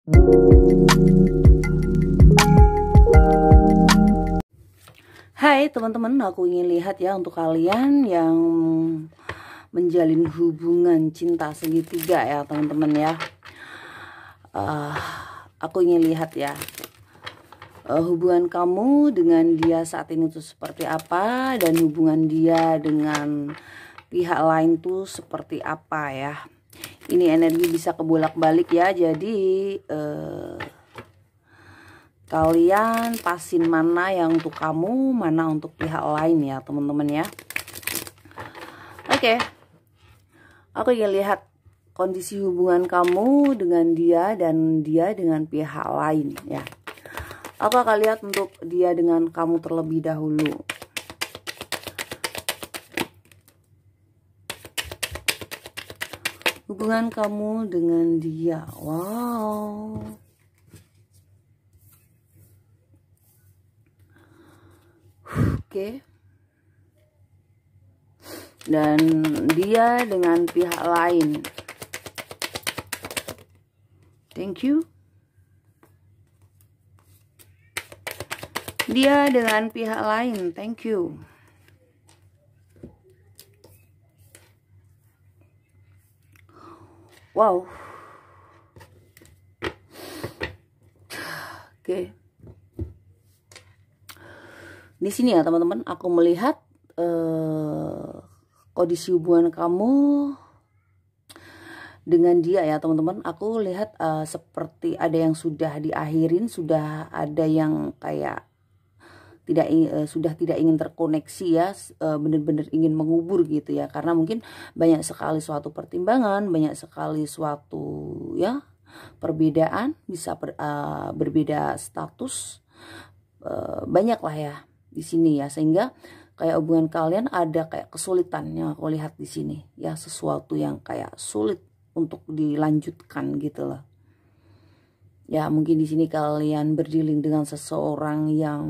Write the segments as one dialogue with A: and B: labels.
A: Hai teman-teman, aku ingin lihat ya untuk kalian yang menjalin hubungan cinta segitiga ya teman-teman ya. Aku ingin lihat ya hubungan kamu dengan dia saat ini tuh seperti apa, dan hubungan dia dengan pihak lain tuh seperti apa ya. Ini energi bisa kebolak-balik ya, jadi kalian pasin mana yang untuk kamu, mana untuk pihak lain ya teman-teman ya. Oke, aku ingin lihat kondisi hubungan kamu dengan dia dan dia dengan pihak lain ya. Aku akan lihat untuk dia dengan kamu terlebih dahulu. Hubungan kamu dengan dia, wow. Oke. Dan dia dengan pihak lain. Thank you. Dia dengan pihak lain, thank you. Wow. Oke. Di sini ya teman-teman, aku melihat kondisi hubungan kamu dengan dia ya teman-teman. Aku lihat seperti ada yang sudah diakhirin, sudah ada yang kayak sudah tidak ingin terkoneksi ya, benar-benar ingin mengubur gitu ya, karena mungkin banyak sekali suatu pertimbangan, banyak sekali suatu ya perbedaan, bisa berbeda status, banyak lah ya di sini ya, sehingga kayak hubungan kalian ada kayak kesulitan yang aku lihat di sini ya, sesuatu yang kayak sulit untuk dilanjutkan gitu loh. Ya mungkin di sini kalian berdealing dengan seseorang yang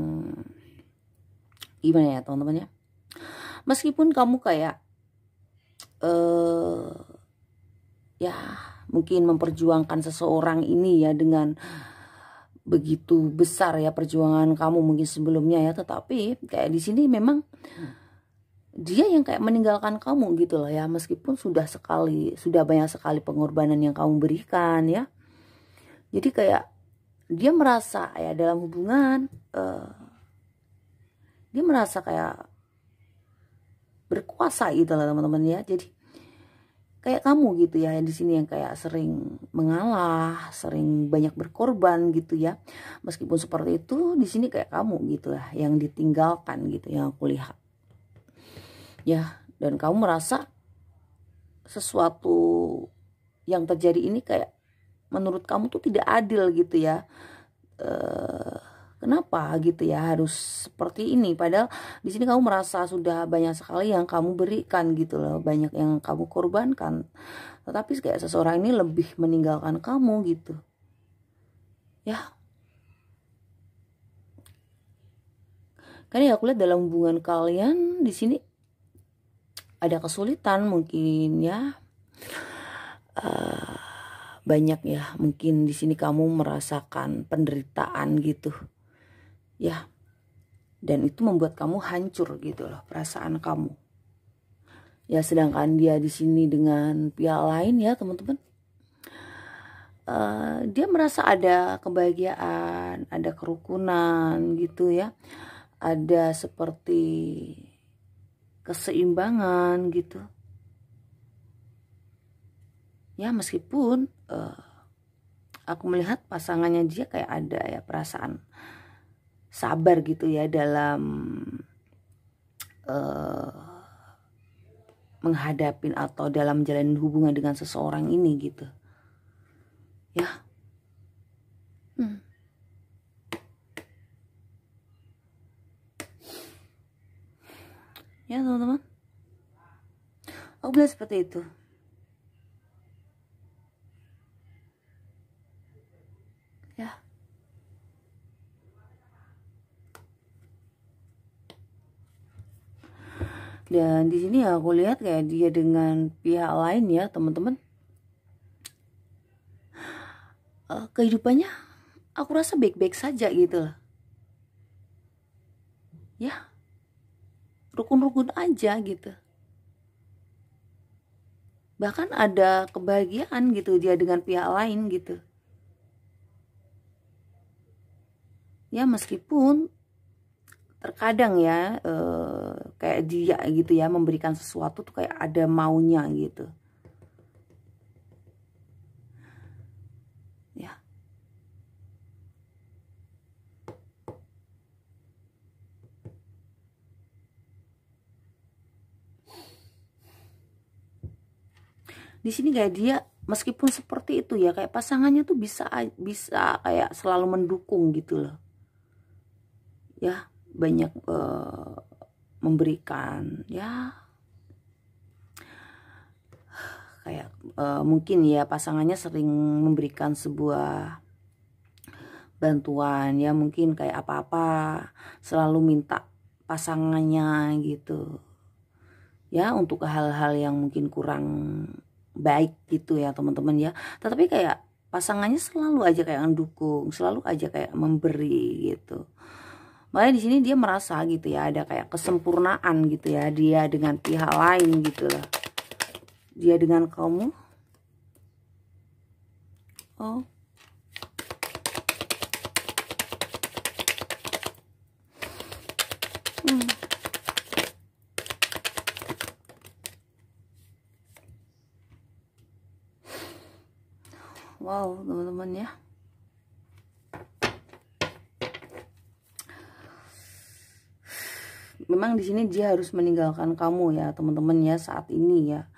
A: gimana ya teman-teman ya. Meskipun kamu kayak ya mungkin memperjuangkan seseorang ini ya dengan begitu besar ya perjuangan kamu mungkin sebelumnya ya, tetapi kayak di sini memang dia yang kayak meninggalkan kamu gitu loh ya, meskipun sudah banyak sekali pengorbanan yang kamu berikan ya. Jadi kayak dia merasa ya dalam hubungan dia merasa kayak berkuasa gitu lah teman-teman ya. Jadi kayak kamu gitu ya di sini yang kayak sering mengalah, sering banyak berkorban gitu ya. Meskipun seperti itu, di sini kayak kamu gitu lah yang ditinggalkan gitu yang aku lihat. Ya, dan kamu merasa sesuatu yang terjadi ini kayak menurut kamu tuh tidak adil gitu ya. Kenapa gitu ya harus seperti ini, padahal di sini kamu merasa sudah banyak sekali yang kamu berikan gitu loh, banyak yang kamu korbankan, tetapi kayak seseorang ini lebih meninggalkan kamu gitu ya. Karena ya aku lihat dalam hubungan kalian di sini ada kesulitan mungkin ya, banyak ya mungkin di sini kamu merasakan penderitaan gitu ya, dan itu membuat kamu hancur gitu loh perasaan kamu ya. Sedangkan dia di sini dengan pihak lain ya teman-teman, dia merasa ada kebahagiaan, ada kerukunan gitu ya, ada seperti keseimbangan gitu ya. Meskipun aku melihat pasangannya dia kayak ada ya perasaan sabar gitu ya dalam menghadapin atau dalam menjalin hubungan dengan seseorang ini gitu ya. Ya teman-teman, aku bilang seperti itu ya. Dan di sini aku lihat kayak dia dengan pihak lain ya teman-teman. kehidupannya aku rasa baik-baik saja gitu loh. Ya, rukun-rukun aja gitu. Bahkan ada kebahagiaan gitu dia dengan pihak lain gitu. Ya meskipun terkadang ya kayak dia gitu ya memberikan sesuatu tuh kayak ada maunya gitu. Ya. Di sini kayak dia meskipun seperti itu ya kayak pasangannya tuh bisa kayak selalu mendukung gitu loh. Ya, banyak memberikan ya kayak mungkin ya pasangannya sering memberikan sebuah bantuan ya, mungkin kayak apa-apa selalu minta pasangannya gitu ya untuk hal-hal yang mungkin kurang baik gitu ya teman-teman ya, tetapi kayak pasangannya selalu aja kayak mendukung, selalu aja kayak memberi gitu. Makanya di sini dia merasa gitu ya ada kayak kesempurnaan gitu ya dia dengan pihak lain gitu loh. Dia dengan kamu. Oh. Wow, teman-teman ya. Memang di sini dia harus meninggalkan kamu ya, teman-teman ya saat ini ya.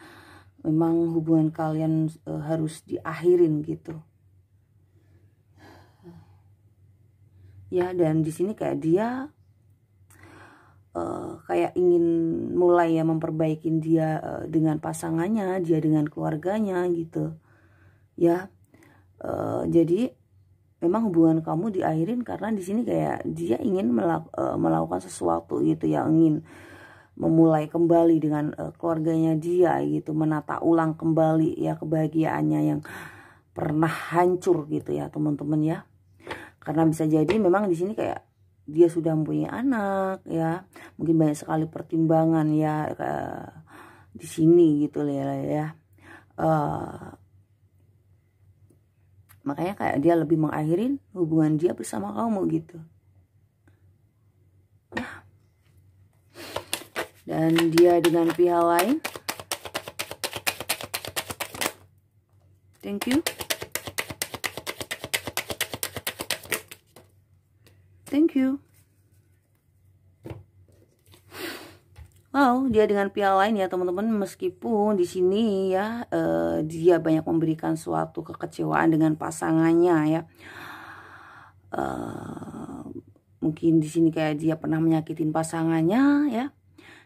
A: Memang hubungan kalian harus diakhirin gitu. Ya, dan di sini kayak dia kayak ingin mulai ya memperbaiki dia dengan pasangannya, dia dengan keluarganya gitu. Ya. Jadi memang hubungan kamu diakhirin karena di sini kayak dia ingin melakukan sesuatu gitu ya, ingin memulai kembali dengan keluarganya dia gitu, menata ulang kembali ya kebahagiaannya yang pernah hancur gitu ya teman-teman ya. Karena bisa jadi memang di sini kayak dia sudah mempunyai anak ya, mungkin banyak sekali pertimbangan ya di sini gitu ya. Makanya kayak dia lebih mengakhirin hubungan dia bersama kamu gitu. Ya. Dan dia dengan pihak lain. Thank you. Thank you. Wow, dia dengan pihak lain ya teman-teman, meskipun di sini ya dia banyak memberikan suatu kekecewaan dengan pasangannya ya. Mungkin di sini kayak dia pernah menyakitin pasangannya ya,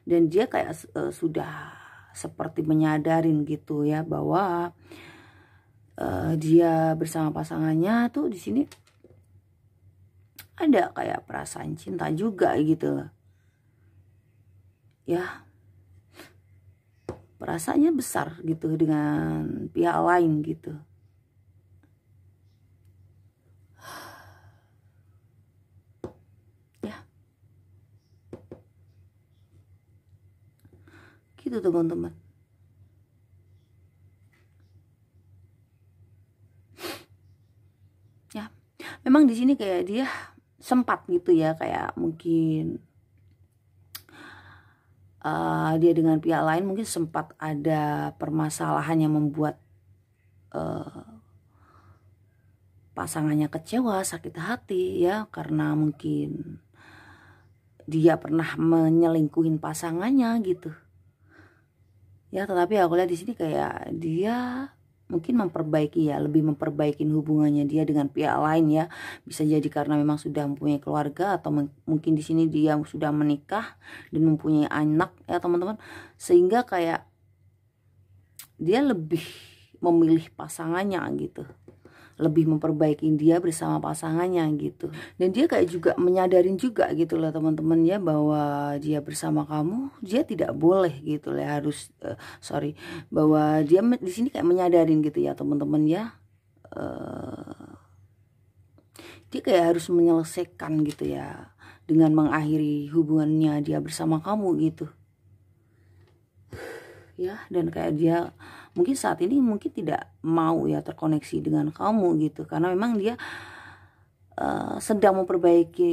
A: dan dia kayak sudah seperti menyadarin gitu ya bahwa dia bersama pasangannya tuh di sini ada kayak perasaan cinta juga gitu loh. Ya, perasaannya besar gitu dengan pihak lain gitu. Ya, gitu teman-teman. Ya, memang di sini kayak dia sempat gitu ya, kayak mungkin dia dengan pihak lain mungkin sempat ada permasalahan yang membuat pasangannya kecewa, sakit hati ya, karena mungkin dia pernah menyelingkuhin pasangannya gitu. Ya, tetapi aku lihat di sini kayak dia mungkin memperbaiki ya, lebih memperbaiki hubungannya dia dengan pihak lain ya. Bisa jadi karena memang sudah mempunyai keluarga, atau mungkin di sini dia sudah menikah dan mempunyai anak ya teman-teman, sehingga kayak dia lebih memilih pasangannya gitu, lebih memperbaiki dia bersama pasangannya gitu. Dan dia kayak juga menyadarin juga gitu loh teman-teman ya, bahwa dia bersama kamu dia tidak boleh gitu lah, harus bahwa dia di sini kayak menyadarin gitu ya teman-teman ya, dia kayak harus menyelesaikan gitu ya, dengan mengakhiri hubungannya dia bersama kamu gitu ya. Dan kayak dia mungkin saat ini mungkin tidak mau ya terkoneksi dengan kamu gitu, karena memang dia sedang memperbaiki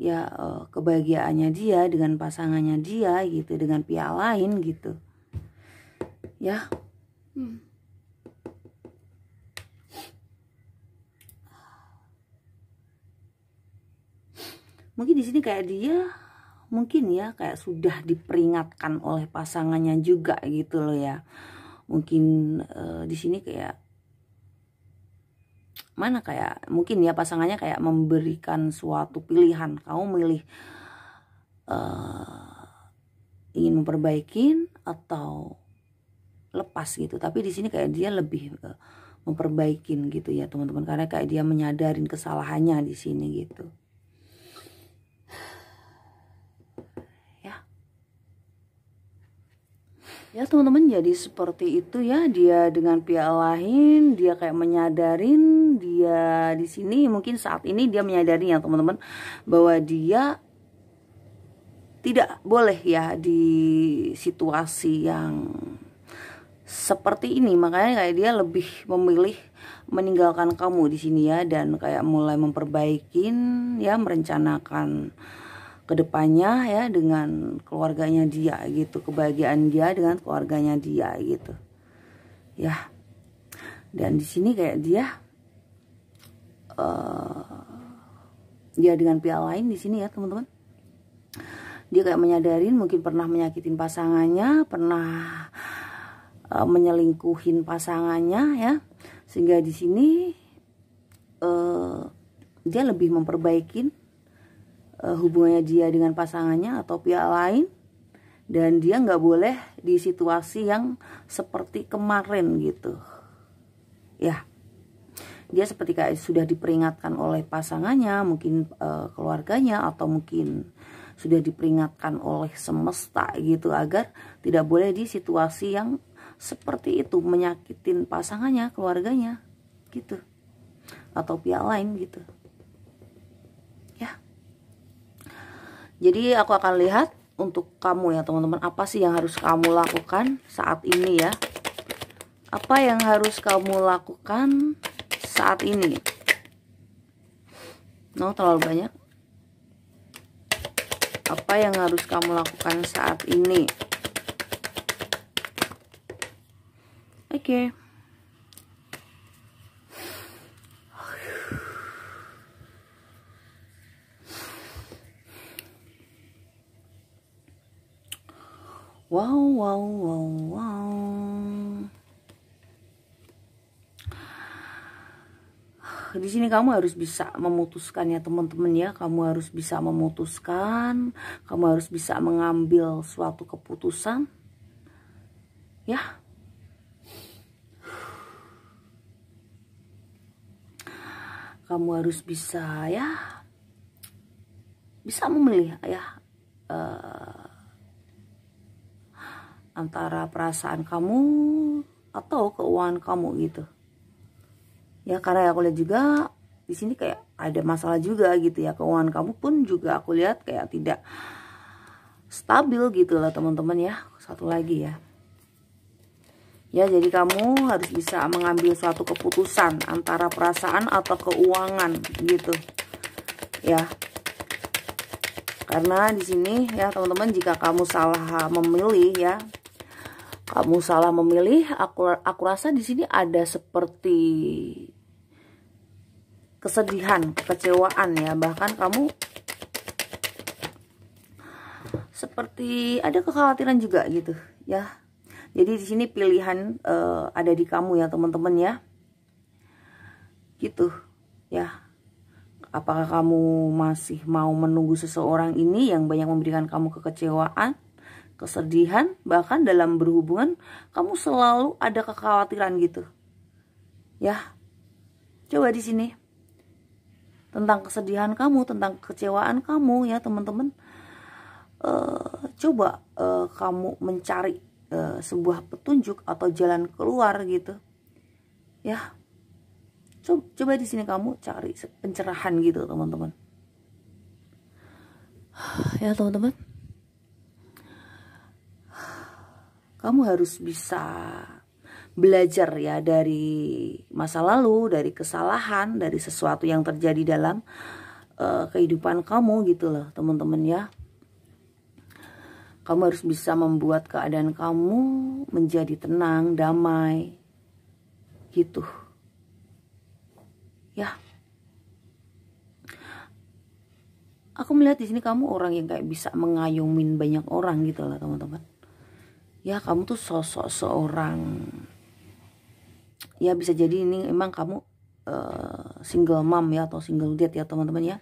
A: ya kebahagiaannya dia dengan pasangannya dia gitu, dengan pihak lain gitu ya. Mungkin di sini kayak dia mungkin ya kayak sudah diperingatkan oleh pasangannya juga gitu loh ya. Mungkin di sini kayak mana kayak mungkin ya pasangannya kayak memberikan suatu pilihan, kamu milih ingin memperbaikin atau lepas gitu. Tapi di sini kayak dia lebih memperbaikin gitu ya teman-teman, karena kayak dia menyadarin kesalahannya di sini gitu. Ya teman-teman, jadi seperti itu ya, dia dengan pihak lain, dia kayak menyadarin, dia di sini mungkin saat ini dia menyadari ya teman-teman, bahwa dia tidak boleh ya di situasi yang seperti ini. Makanya kayak dia lebih memilih meninggalkan kamu di sini ya, dan kayak mulai memperbaikin ya, merencanakan kedepannya ya dengan keluarganya dia gitu, kebahagiaan dia dengan keluarganya dia gitu ya. Dan di sini kayak dia dengan pihak lain di sini ya teman-teman, dia kayak menyadarin mungkin pernah menyakitin pasangannya, pernah menyelingkuhin pasangannya ya, sehingga di sini dia lebih memperbaikin hubungannya dia dengan pasangannya atau pihak lain, dan dia nggak boleh di situasi yang seperti kemarin gitu ya. Dia seperti kayak sudah diperingatkan oleh pasangannya, mungkin keluarganya, atau mungkin sudah diperingatkan oleh semesta gitu, agar tidak boleh di situasi yang seperti itu, menyakitin pasangannya, keluarganya gitu, atau pihak lain gitu. Jadi aku akan lihat untuk kamu ya teman-teman, apa sih yang harus kamu lakukan saat ini ya. Apa yang harus kamu lakukan saat ini? No, terlalu banyak. Apa yang harus kamu lakukan saat ini? Oke. Wow. Di sini kamu harus bisa memutuskan ya teman-teman ya. Kamu harus bisa memutuskan, kamu harus bisa mengambil suatu keputusan ya. Kamu harus bisa ya, bisa memilih ya, antara perasaan kamu atau keuangan kamu gitu ya. Karena aku lihat juga di sini kayak ada masalah juga gitu ya, keuangan kamu pun juga aku lihat kayak tidak stabil gitu lah teman-teman ya. Satu lagi ya, jadi kamu harus bisa mengambil suatu keputusan antara perasaan atau keuangan gitu ya. Karena di sini ya teman-teman, jika kamu salah memilih ya, kamu salah memilih, aku rasa di sini ada seperti kesedihan, kekecewaan ya, bahkan kamu seperti ada kekhawatiran juga gitu ya. Jadi di sini pilihan ada di kamu ya teman-teman ya, gitu ya. Apakah kamu masih mau menunggu seseorang ini yang banyak memberikan kamu kekecewaan, kesedihan, bahkan dalam berhubungan kamu selalu ada kekhawatiran gitu ya. Coba di sini tentang kesedihan kamu, tentang kekecewaan kamu ya teman-teman, coba kamu mencari sebuah petunjuk atau jalan keluar gitu ya. Coba di sini kamu cari pencerahan gitu teman-teman. Ya teman-teman, kamu harus bisa belajar ya dari masa lalu, dari kesalahan, dari sesuatu yang terjadi dalam kehidupan kamu gitu loh teman-teman ya. Kamu harus bisa membuat keadaan kamu menjadi tenang, damai gitu ya. Aku melihat di sini kamu orang yang kayak bisa mengayomin banyak orang gitu lah teman-teman. Ya kamu tuh sosok seorang, ya bisa jadi ini emang kamu single mom ya atau single dad ya teman-teman ya.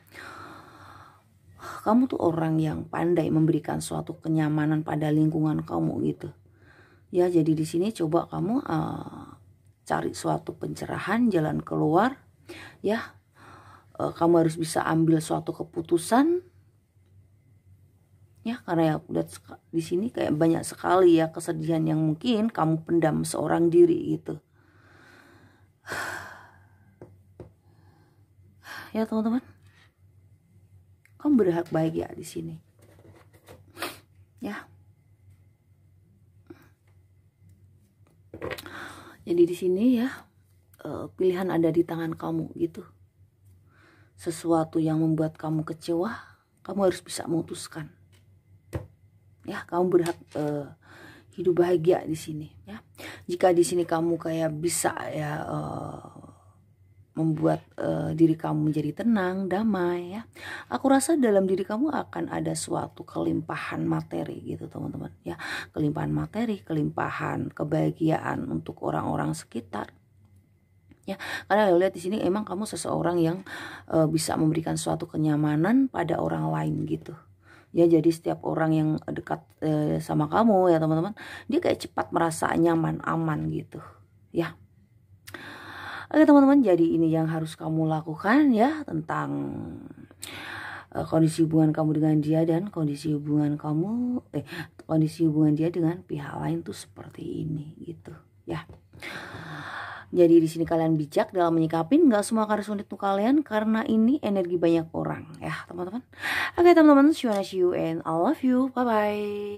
A: Kamu tuh orang yang pandai memberikan suatu kenyamanan pada lingkungan kamu gitu. Ya jadi di sini coba kamu cari suatu pencerahan, jalan keluar ya. Kamu harus bisa ambil suatu keputusan ya, karena ya udah di sini kayak banyak sekali ya kesedihan yang mungkin kamu pendam seorang diri gitu ya teman-teman. Kamu berhak bahagia di sini ya. Jadi di sini ya pilihan ada di tangan kamu gitu. Sesuatu yang membuat kamu kecewa, kamu harus bisa memutuskan. Ya, kamu berhak hidup bahagia di sini. Ya, jika di sini kamu kayak bisa ya membuat diri kamu menjadi tenang, damai. Ya, aku rasa dalam diri kamu akan ada suatu kelimpahan materi gitu teman-teman. Ya, kelimpahan materi, kelimpahan kebahagiaan untuk orang-orang sekitar. Ya, karena lihat di sini emang kamu seseorang yang bisa memberikan suatu kenyamanan pada orang lain gitu. Ya, jadi setiap orang yang dekat sama kamu ya teman-teman, dia kayak cepat merasa nyaman, aman gitu. Ya. Oke teman-teman, jadi ini yang harus kamu lakukan ya tentang kondisi hubungan kamu dengan dia dan kondisi hubungan dia dengan pihak lain tuh seperti ini gitu ya. Jadi di sini kalian bijak dalam menyikapin, nggak semua akan resonate untuk kalian karena ini energi banyak orang ya teman-teman. Oke teman-teman, see you and I love you, bye bye.